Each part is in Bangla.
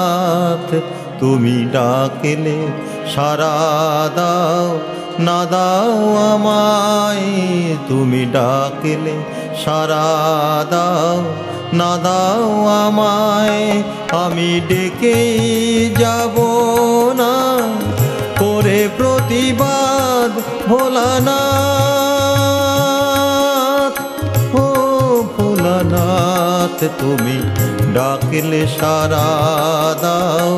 ভোলানাথ তুমি ডাকলে সাড়া দাও, না দাও আমায় তুমি ডাকলে সাড়া দাও, না দাও আমায়। আমি ডেকেই যাব না করে প্রতিবাদ ভোলানাথ। ও ভোলানাথ তুমি ডাকলে সাড়া দাও,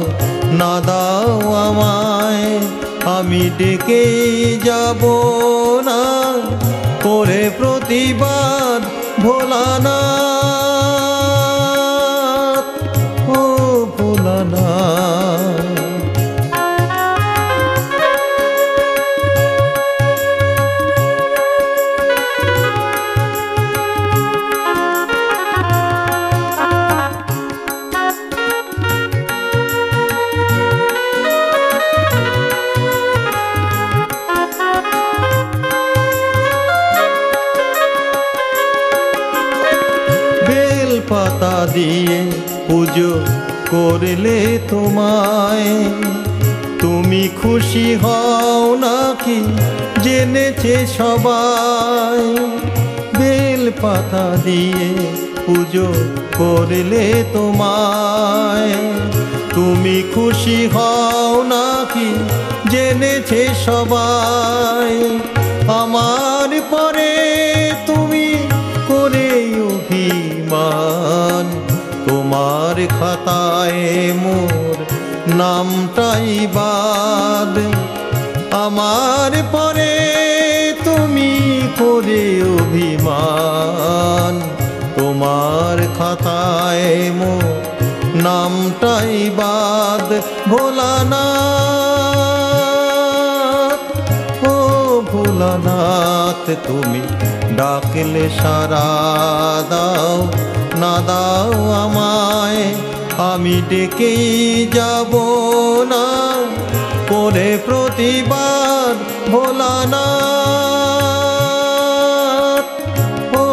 না দাও আমায়। আমি ডেকেই যাব না করে প্রতিবাদ ভোলানাথ। ও ভোলানাথ পাতা দিয়ে পুজো করলে তোমায় তুমি খুশি হও নাকি জেনেছে সবাই। বেল পাতা দিয়ে পুজো করলে তোমায় তুমি খুশি হও নাকি জেনেছে সবাই। আমার পরে তুমি করে অভিমান, তোমার খাতায় মোর নামটাই বাদ। আমার পরে তুমি করে অভিমান, তোমার খাতায় মোর নামটাই বাদ। ভোলানাথ ও ভোলানাথ তুমি ডাকলে সাড়া দাও, না দাও আমায়। আমি ডেকেই যাব না করে প্রতিবাদ ভোলানাথ। ও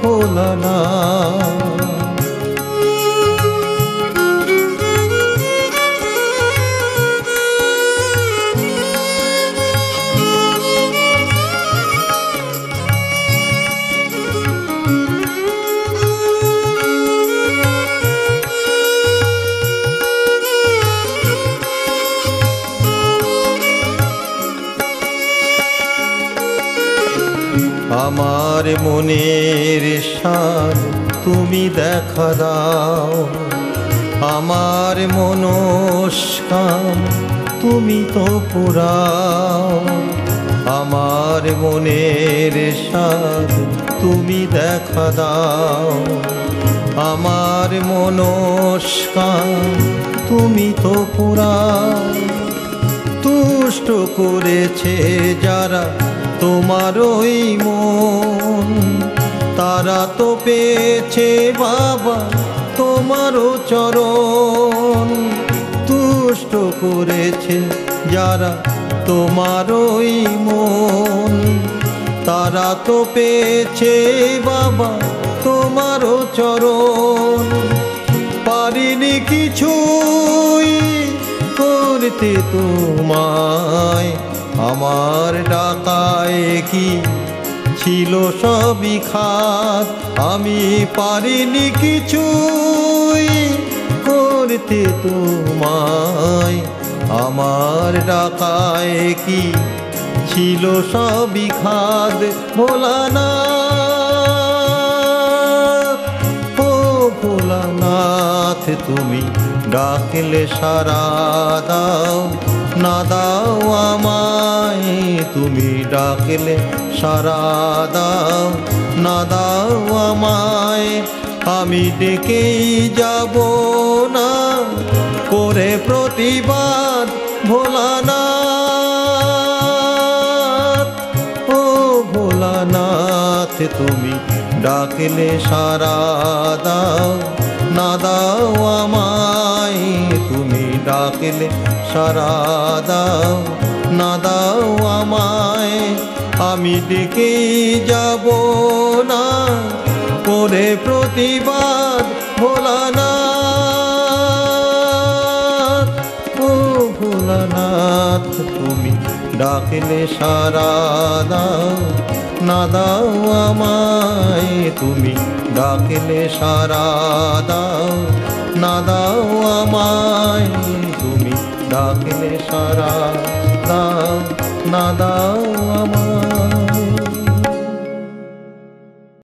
ভোলানাথ আমার মনের সার তুমি দেখা দাও, আমার মনস্কাম তুমি তো পুরাও। আমার মনের সার তুমি দেখা দাও, আমার মনস্কাম তুমি তো পুরাও। তুষ্ট করেছে যারা তোমার ওই মন, তারা তো পেয়েছে বাবা তোমারও চরণ। তুষ্ট করেছে যারা তোমার ওই মন, তারা তো পেয়েছে বাবা তোমারও চরণ। পারিনি কিছুই করতে তোমায়, আমার ডাকায় কি ছিল সবই খাত। আমি পারিনি কিছুই করতে তোমায়, আমার ডাকায় কি ছিল সবই খাত। ভোলানাথ ও ভোলানাথ তুমি ডাকলে সাড়া দাও, না দাও আমায়। তুমি ডাকলে সাড়া দাও, না দাও আমায়। আমি ডেকেই যাব না করে প্রতিবাদ ভোলানাথ। ও ভোলানাথ তুমি ডাকলে সাড়া দাও, না দাও আমায়। তুমি ডাকলে সাড়া দাও, না দাও আমায়। আমি ডেকেই যাব না করে প্রতিবাদ ভোলানাথ। ডাকলে সারা দাও, না দাও আমায় তুমি ডাকলে সারা দাও, না দাও আমায় তুমি ডাকলে সারা দাও, না দাও আমায়।